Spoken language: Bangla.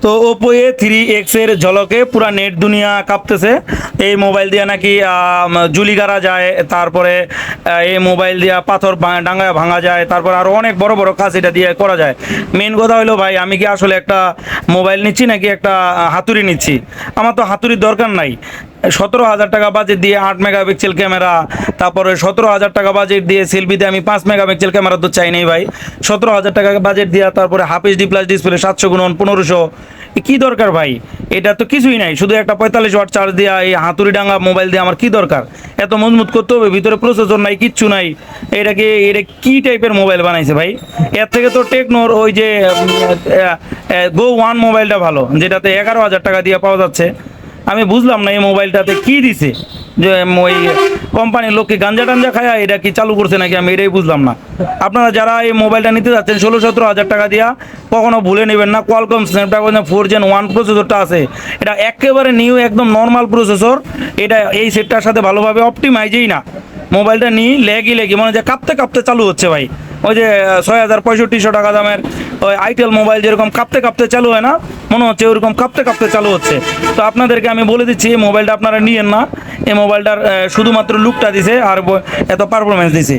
তো ওপো A3X এর ঝলকে পুরা নেট দুনিয়া কাঁপতেছে। এই মোবাইল দিয়ে নাকি জুলি গাড়া যায়, তারপরে এই মোবাইল দিয়ে পাথর ডাঙ্গায় ভাঙা যায়, তারপর আরও অনেক বড় বড় কাজ এটা দিয়ে করা যায়। মেন কথা হলো ভাই, আমি কি আসলে একটা মোবাইল নিচ্ছি নাকি একটা হাতুড়ি নিচ্ছি? আমার তো হাতুড়ির দরকার নাই। 17,000 টাকা বাজেট দিয়ে 8 মেগাপিক্সেল ক্যামেরা, তারপরে 17,000 টাকা বাজেট দিয়ে সেলফিতে আমি 5 মেগাপিক্সেল ক্যামেরা তো চাই নেই ভাই। 17,000 টাকা বাজেট দিয়ে তারপরে half HD plus display 700x1500, কি দরকার ভাই? এটা তো কিছুই নাই, শুধু একটা 45 ওয়াট চার্জ দেওয়া এই হাতুড়ি ডাঙ্গা মোবাইল দিয়ে আমার কি দরকার? এত মজবুত করতে হবে, ভিতরে প্রসেসর নাই, কিচ্ছু নাই। এটা কি টাইপের মোবাইল বানাইছে ভাই? এর থেকে তো টেকনোর ওই যে Go 1 মোবাইলটা ভালো, যেটাতে 11,000 টাকা দিয়ে পাওয়া যাচ্ছে। আমি বুঝলাম না এই মোবাইলটাতে কি দিছে, যে ওই কোম্পানির লোককে গাঞ্জা টাঞ্জা খায়া এটা কি চালু করছে নাকি, আমি এটাই বুঝলাম না। আপনারা যারা এই মোবাইলটা নিতে যাচ্ছেন 16-17 হাজার টাকা দিয়া, কখনো ভুলে নেবেন না কোয়ালকম স্ন্যাপড্রাগন 4 Gen 1 প্রসেসরটা আছে। এটা একেবারে নিউ, একদম নর্মাল প্রসেসর। এটা এই সেটটার সাথে ভালোভাবে অপটিমাইজই না। মোবাইলটা নিয়ে লেগি মনে হচ্ছে কাঁপতে কাঁপতে চালু হচ্ছে ভাই। ওই যে 6,000-6,500 টাকা দামের ওই আইটেল মোবাইল যেরকম কাঁপতে কাঁপতে চালু হয় না, মনে হচ্ছে ওরকম কাঁপতে কাঁপতে চালু হচ্ছে। তো আপনাদেরকে আমি বলে দিচ্ছি, এই মোবাইলটা আপনারা নিয়েন না। এই মোবাইলটার শুধুমাত্র লুকটা দিছে আর এত পারফরমেন্স দিছে।